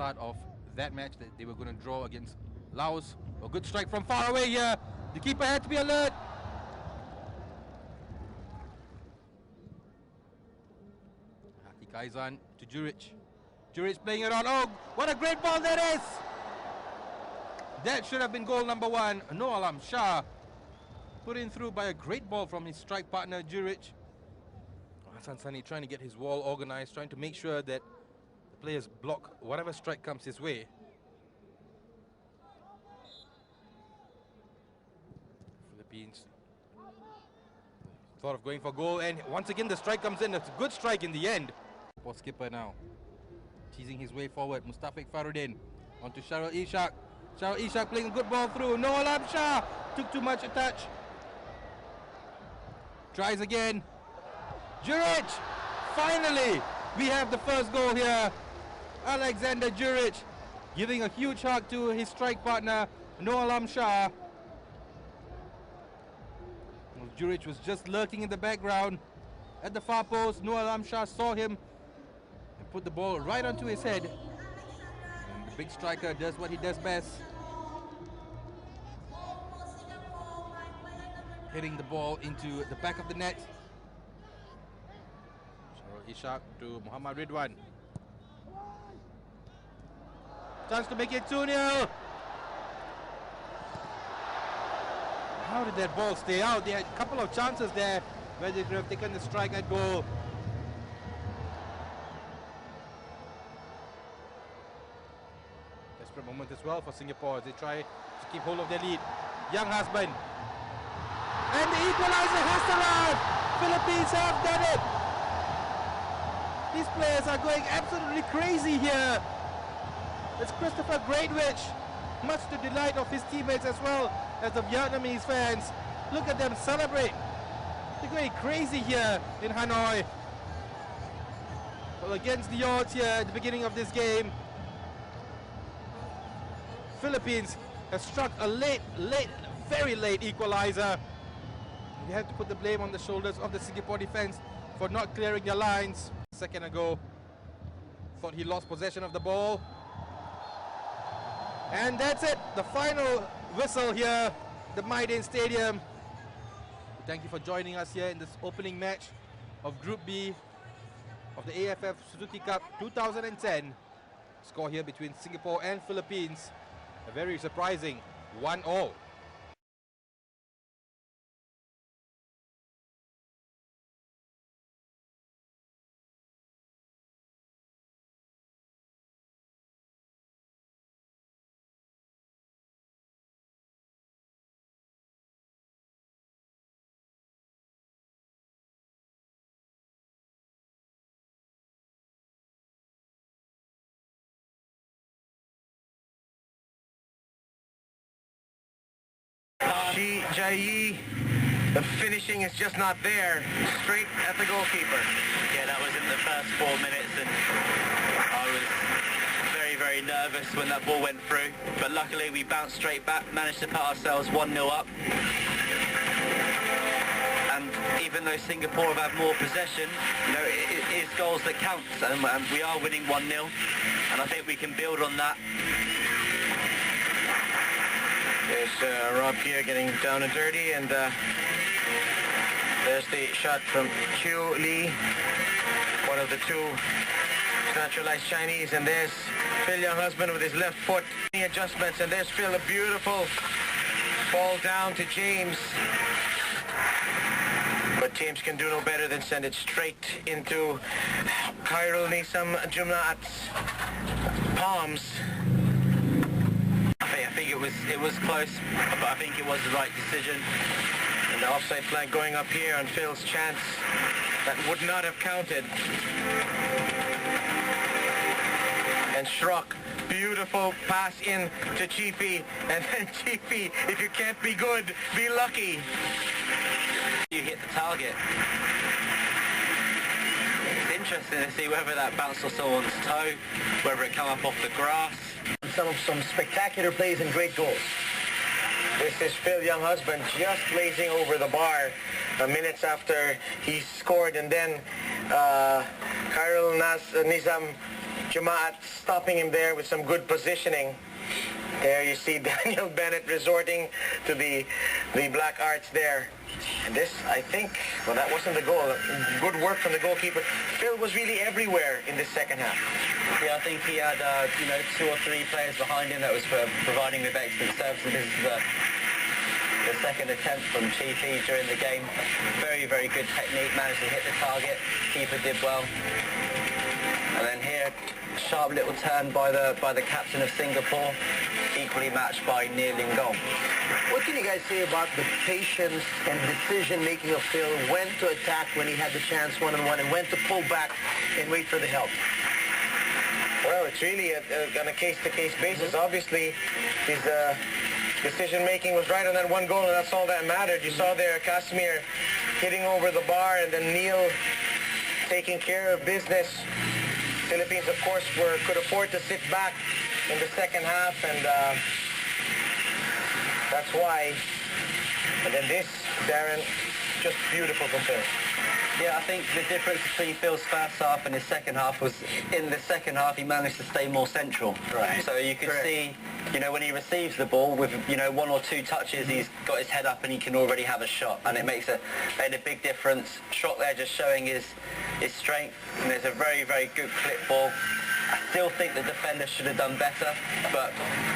start of that match that they were going to draw against Laos. A good strike from far away here. The keeper had to be alert. Haki Kaizan to Juric. Juric playing it on. Oh, what a great ball that is! That should have been goal number 1. No Alam Shah put in through by a great ball from his strike partner Juric. Hassan Sani trying to get his wall organized, trying to make sure that the players block whatever strike comes his way. Philippines thought of going for goal, and once again the strike comes in. It's a good strike in the end. For skipper now, teasing his way forward. Mustafik Farudin onto Sharul Ishak. Sharul Ishak playing a good ball through. No Alam Shah took too much a touch. Tries again. Juric! Finally, we have the first goal here. Alexander Juric giving a huge hug to his strike partner, No Alam Shah. Juric was just lurking in the background at the far post. No Alam Shah saw him and put the ball right onto his head. And the big striker does what he does best. Hitting the ball into the back of the net. Ishak to Muhammad Ridwan. Chance to make it 2-0. How did that ball stay out? They had a couple of chances there where they could have taken the strike at goal. Desperate moment as well for Singapore as they try to keep hold of their lead. Young husband. And the equalizer has arrived. Philippines have done it. These players are going absolutely crazy here. It's Christopher Greatwich, much to the delight of his teammates as well as the Vietnamese fans. Look at them celebrate. They're going crazy here in Hanoi. Well, against the odds here at the beginning of this game, Philippines have struck a very late equalizer. They have to put the blame on the shoulders of the Singapore defense for not clearing their lines. A second ago, thought he lost possession of the ball. And that's it, the final whistle here, the Maidin Stadium. Thank you for joining us here in this opening match of Group B of the AFF Suzuki Cup 2010. Score here between Singapore and Philippines, a very surprising 1-1. Jayi, the finishing is just not there. Straight at the goalkeeper. Yeah, that was in the first 4 minutes, and I was very nervous when that ball went through. But luckily we bounced straight back, managed to put ourselves 1-0 up. And even though Singapore have had more possession, you know, it is goals that count, and we are winning 1-0, and I think we can build on that. There's Rob Pierre getting down and dirty, and there's the shot from Chiu Lee, one of the two naturalized Chinese, and there's Phil Young Husband with his left foot. Adjustments, and there's Phil, a beautiful ball down to James. But James can do no better than send it straight into Khairul Nisam Jumnaat's palms. I think it was close, but I think it was the right decision. And the offside flag going up here on Phil's chance that would not have counted. And Schrock, beautiful pass in to Chiefy, and then Chiefy, if you can't be good, be lucky. You hit the target. It's interesting to see whether that bounced off someone's toe, whether it come up off the grass. Some spectacular plays and great goals. This is Phil Young Husband just blazing over the bar minutes after he scored, and then Khairul Nizam Jamaat stopping him there with some good positioning. There you see Daniel Bennett resorting to the black arts there. And this, I think, well, that wasn't the goal. Good work from the goalkeeper. Phil was really everywhere in the second half. Yeah, I think he had, 2 or 3 players behind him that was providing with excellent services. This is the second attempt from Chiefy during the game. Very, very good technique. Managed to hit the target. Keeper did well. And then here, sharp little turn by the captain of Singapore, equally matched by Neil Lingong. What can you guys say about the patience and decision-making of Phil, when to attack when he had the chance one-on-one, and when to pull back and wait for the help? Well, it's really on a case-to-case basis. Obviously, his decision-making was right on that one goal, and that's all that mattered. You saw there Casimir hitting over the bar, and then Neil taking care of business. Philippines, of course, could afford to sit back in the second half, and that's why. And then this, Darren, just beautiful from Phil. Yeah, I think the difference between Phil's first half and his second half was in the second half he managed to stay more central. Right. So you can see, when he receives the ball with, 1 or 2 touches, he's got his head up and he can already have a shot. And it made a big difference. Shot there just showing his strength. And there's a very, very good clip ball. I still think the defender should have done better, but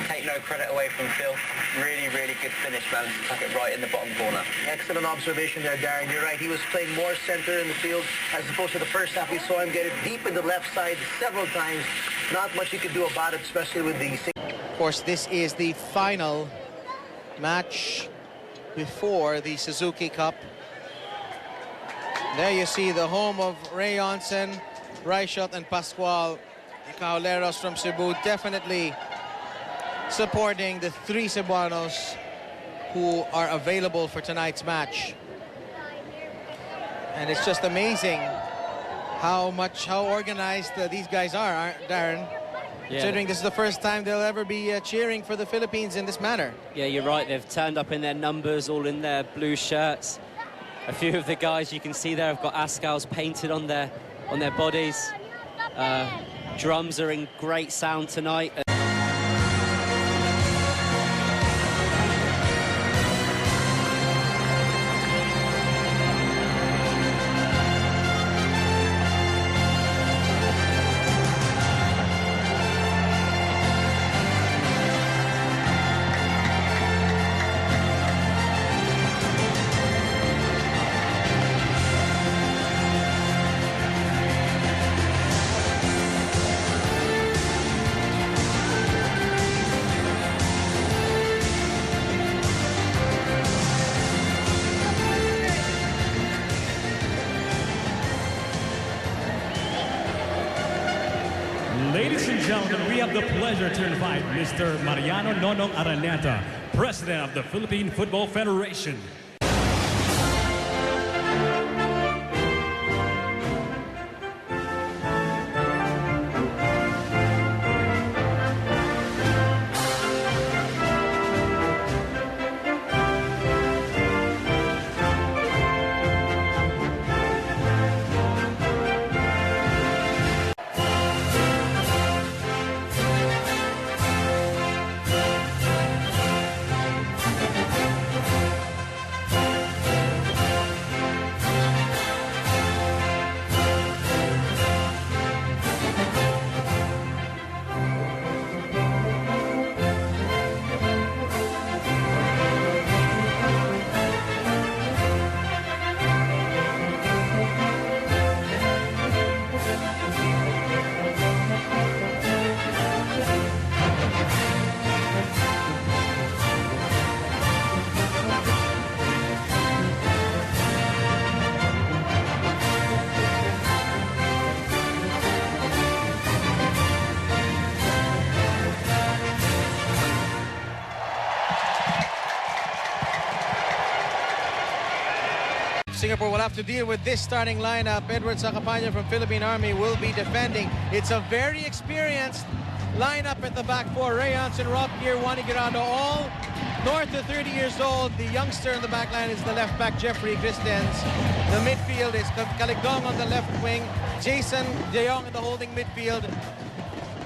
take no credit away from Phil. Really, really good finish, man. Tuck it right in the bottom corner. Excellent observation there, Darren. You're right. He was playing more center in the field as opposed to the first half. We saw him get it deep in the left side several times. Not much you could do about it, especially with the... Of course, this is the final match before the Suzuki Cup. There you see the home of Ray Johnson, Reichelt, and Pascual. The Cajoleros from Cebu definitely supporting the 3 Cebuanos who are available for tonight's match. And it's just amazing how organized these guys are, aren't Darren? Yeah. Considering this is the first time they'll ever be cheering for the Philippines in this manner. Yeah, you're right. They've turned up in their numbers, all in their blue shirts. A few of the guys you can see there have got AZKALS painted on their bodies. Drums are in great sound tonight. Ladies and gentlemen, we have the pleasure to invite Mr. Mariano Nonong Araneta, President of the Philippine Football Federation. Singapore will have to deal with this starting lineup. Edward Sacapanya from Philippine Army will be defending. It's a very experienced lineup at the back four. Ray Johnson, Rob Gear, Juan Igurado, all north of 30 years old. The youngster in the back line is the left back, Jeffrey Christens. The midfield is Caligdong on the left wing, Jason De Jong in the holding midfield.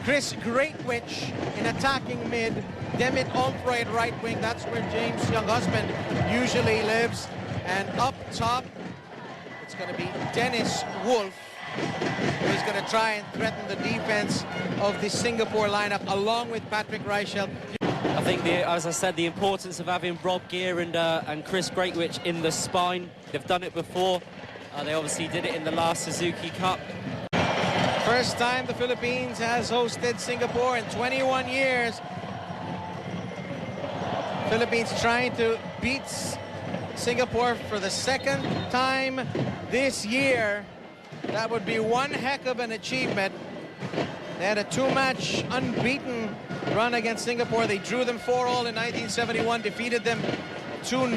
Chris Greatwich in attacking mid, Demit Altroy at right wing. That's where James Younghusband usually lives. And up top, it's going to be Dennis Wolf, who is going to try and threaten the defense of the Singapore lineup, along with Patrick Reichelt. I think, as I said, the importance of having Rob Gear and Chris Greatwich in the spine. They've done it before. They obviously did it in the last Suzuki Cup. First time the Philippines has hosted Singapore in 21 years. Philippines trying to beat Singapore for the second time this year. That would be one heck of an achievement. They had a two-match unbeaten run against Singapore. They drew them 4-all in 1971, defeated them 2-0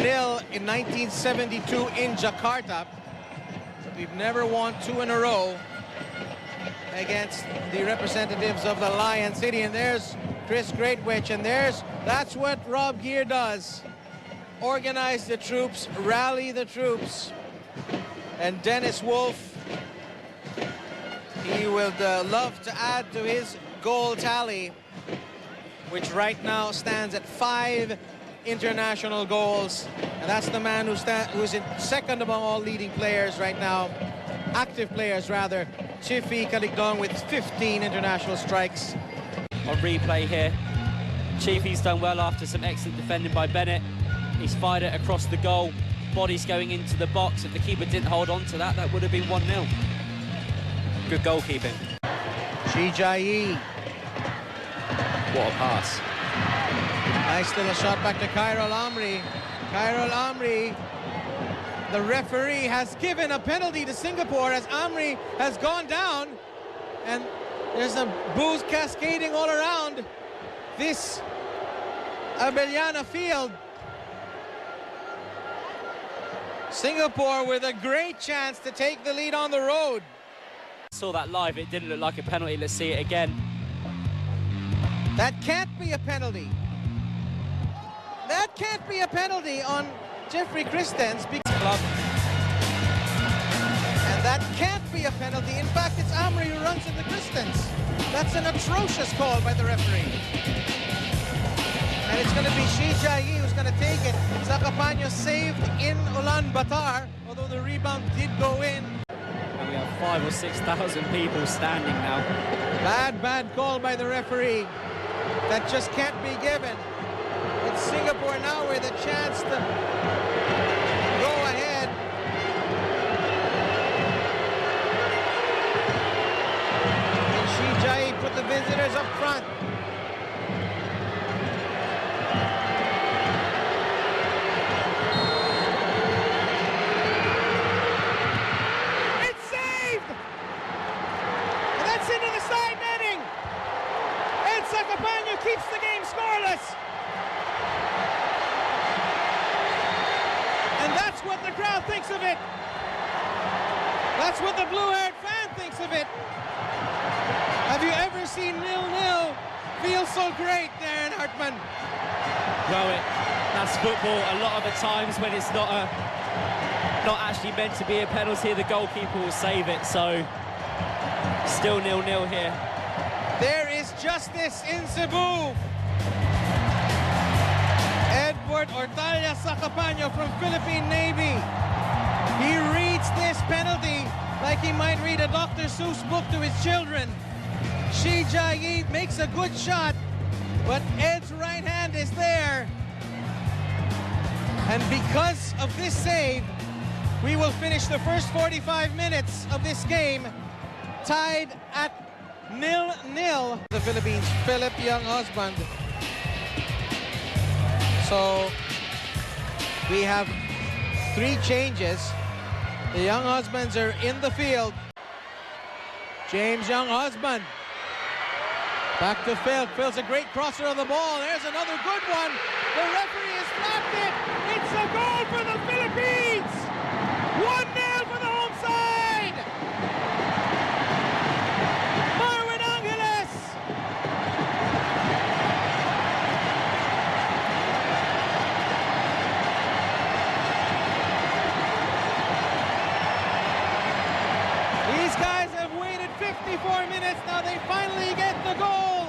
in 1972 in Jakarta. So we've never won two in a row against the representatives of the Lion City. And there's Chris Greatwich, and that's what Rob Gear does. Organize the troops, rally the troops. And Dennis Wolf, he would love to add to his goal tally, which right now stands at 5 international goals. And that's the man who's in second among all leading players right now, active players rather, Chifi Kaligdong with 15 international strikes. On replay here, Chifi's done well after some excellent defending by Bennett. He's fired it across the goal. Body's going into the box. If the keeper didn't hold on to that, that would have been 1-0. Good goalkeeping. Shi Jia-yi. What a pass. Nice little shot back to Khairul Amri. Khairul Amri. The referee has given a penalty to Singapore as Amri has gone down, and there's a booze cascading all around this Abellana field. Singapore with a great chance to take the lead on the road. Saw that live, it didn't look like a penalty. Let's see it again. That can't be a penalty. That can't be a penalty on Jeffrey Christen's big club. And that can't be a penalty. In fact, it's Amri who runs into Christen's. That's an atrocious call by the referee. And it's going to be Shi Jia-yi who's going to take it. Sakapanyo saved in Ulaanbaatar, although the rebound did go in. And we have 5,000 or 6,000 people standing now. Bad call by the referee. That just can't be given. It's Singapore now with a chance to go ahead. And Shi Jia-yi put the visitors up front. It's saved! And that's into the side netting. And Sakapanyo keeps the game scoreless. And that's what the crowd thinks of it. That's what the blue-haired fan thinks of it. Have you ever seen 0-0 feel so great, Darren Hartman? Well, that's football. A lot of the times when it's not actually meant to be a penalty, the goalkeeper will save it. So, still 0-0 here. There is justice in Cebu. Edward Ortalla Sakapanyo from Philippine Navy. He reads this penalty like he might read a Dr. Seuss book to his children. Shi Jia-yi makes a good shot, but Ed's right hand is there. And because of this save, we will finish the first 45 minutes of this game tied at 0-0. The Philippines, Philip Younghusband. So we have 3 changes. The Younghusbands are in the field. James Younghusband. Back to Phil. Phil's a great crosser of the ball. There's another good one. The referee has flagged it. It's a goal for the Philippines. 1-0 for the home side. Marwin Angeles. These guys have waited 50 54 minutes now. They finally get the goal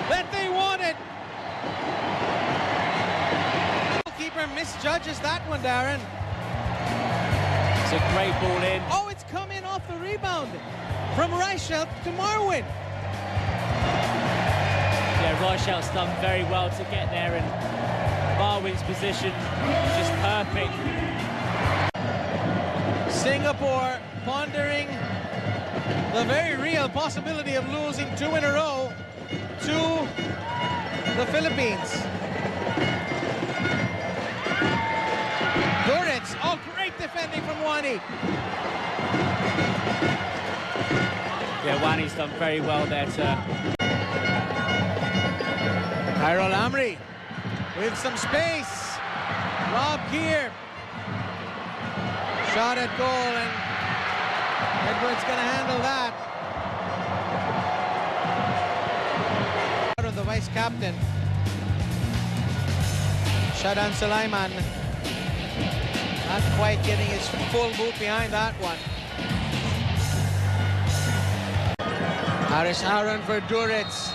that they wanted. Goalkeeper misjudges that one, Darren. It's a great ball in. Oh, it's come in off the rebound from Reichelt to Marwin. Yeah, Reichelt's done very well to get there, and Marwin's position just perfect. Singapore pondering the very real possibility of losing 2 in a row to the Philippines. Duritz, oh, great defending from Wani. Yeah, Wani's done very well there to... Kyrol Amri with some space. Rob Keir. Shot at goal, and Edwards going to handle that. The vice captain, Shadan Sulaiman, not quite getting his full boot behind that one. Haris Aaron for Duritz.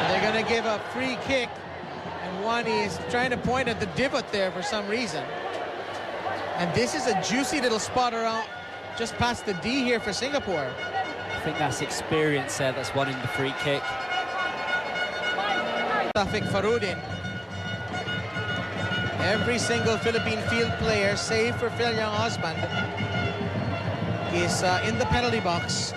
They're going to give a free kick, and Wani is trying to point at the divot there for some reason. And this is a juicy little spot around just past the D here for Singapore. I think that's experience there that's won in the free kick. Tafik Farudin. Every single Philippine field player, save for Phil Young Husband, is in the penalty box.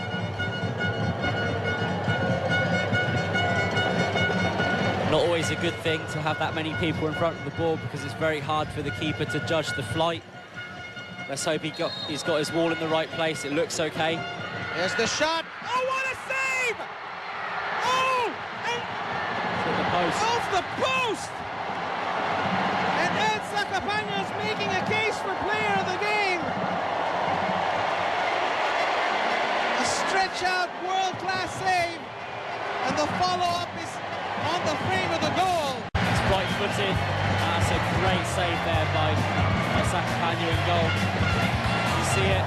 Not always a good thing to have that many people in front of the ball, because it's very hard for the keeper to judge the flight. Let's hope he's got his wall in the right place. It looks okay. There's the shot. Oh, what a save! Oh! And the post. Off the post! And Ed Sacapano is making a case for player of the game. A stretch-out world-class save. And the follow-up is on the frame of the goal. It's right-footed. That's a great save there by Sacapano in goal. You see it.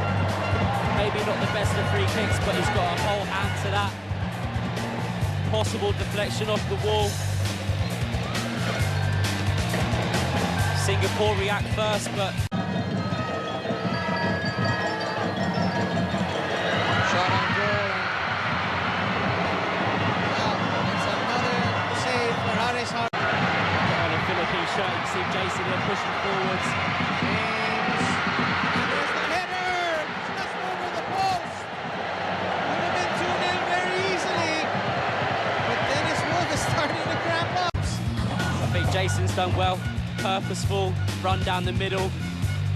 Maybe not the best of free kicks, but he's got a whole hand to that. Possible deflection off the wall. Singapore react first, but... Shot on goal. Well, it's another save for Haris Aaron. On a Philippine shot, you can see Jason here pushing forwards. James. And there's the header. Just over the post. Would have been 2-0 very easily. But Dennis Wolf is starting to cramp up. I think Jason's done well. Purposeful, run down the middle.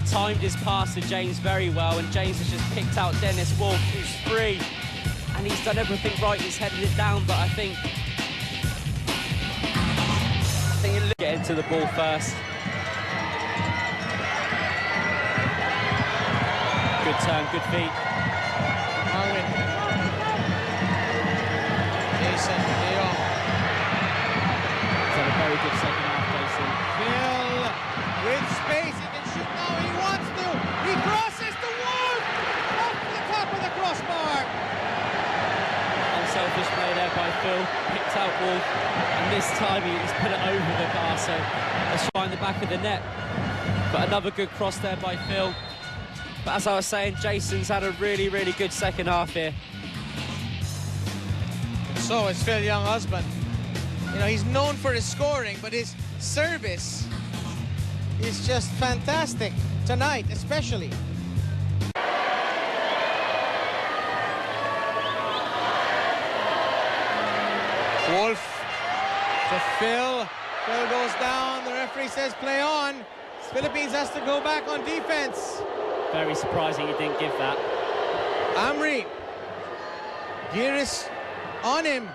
Timed his pass to James very well, and James has just picked out Dennis Wolf, who's free. And he's done everything right. He's headed it down, but I think he'll get into the ball first. Good turn, good feet. Marwin. Jason De Jong. He's had a very good second half, Jason. Phil with space. He can shoot now. He wants to. He crosses the wall. Off the top of the crossbar. Unselfish play there by Phil. Picked out Wolf. And this time he's put it over the bar. So let's try in the back of the net. But another good cross there by Phil. But as I was saying, Jason's had a really, really good second half here. So is Phil Young Husband. You know, he's known for his scoring, but his service is just fantastic tonight, especially. Wolf to Phil. Phil goes down. The referee says play on. Philippines has to go back on defense. Very surprising he didn't give that. Amri. Giris on him.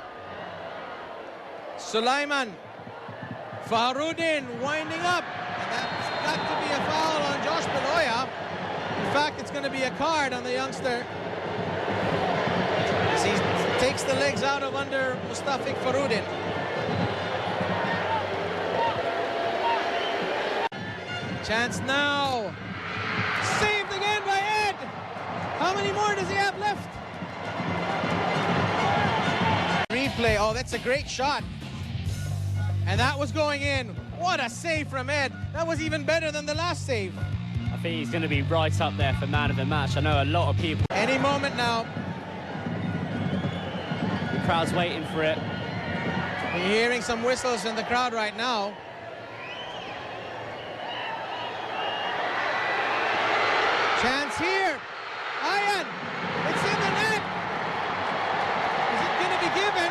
Sulaiman. Farudin winding up. And that's got to be a foul on Josh Beloya. In fact, it's going to be a card on the youngster, as he takes the legs out of under Mustafik Farudin. Chance now. Saved again by Ed. How many more does he have left? Replay. Oh, that's a great shot. And that was going in. What a save from Ed. That was even better than the last save. I think he's going to be right up there for man of the match. I know a lot of people. Any moment now. The crowd's waiting for it. You're hearing some whistles in the crowd right now. Chance here. Ian. It's in the net. Is it going to be given?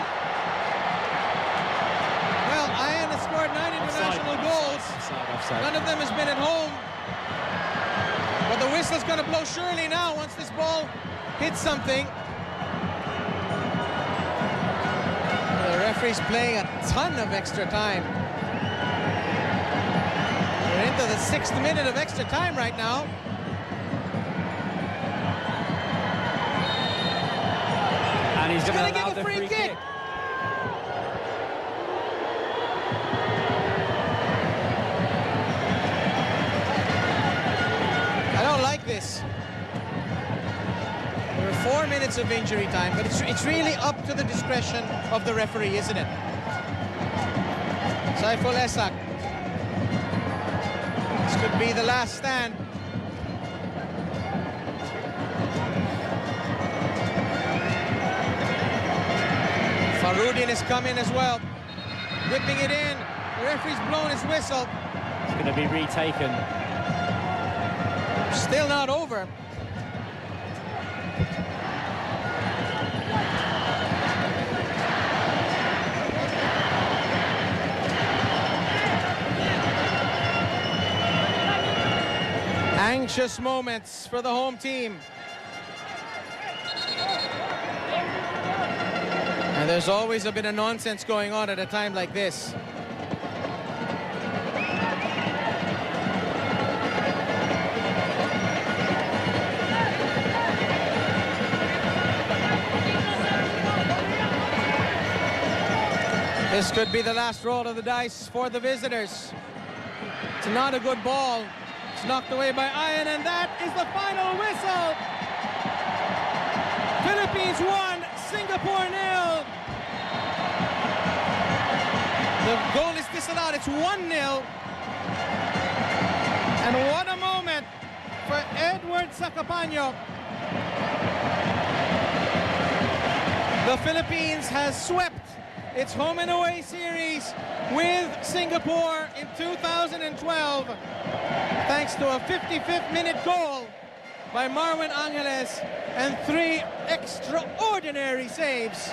Well, Ian has scored 9 international goals. Offside. None of them has been at home. But the whistle's going to blow surely now once this ball hits something. The referee's playing a ton of extra time. We're into the 6th minute of extra time right now. And he's going to give allow a the free kick. I don't like this. There are 4 minutes of injury time, but it's really up to the discretion of the referee, isn't it? Saiful Esak. This could be the last stand. Farudin is coming as well. Whipping it in. The referee's blown his whistle. It's going to be retaken. Still not over. Anxious moments for the home team. And there's always a bit of nonsense going on at a time like this. This could be the last roll of the dice for the visitors. It's not a good ball. It's knocked away by Ian, and that is the final whistle. Philippines 1, Singapore 0. The goal is disallowed. It's 1-0. And what a moment for Edward Sacapano. The Philippines has swept its home and away series with Singapore in 2012, thanks to a 55th minute goal by Marwin Angeles and 3 extraordinary saves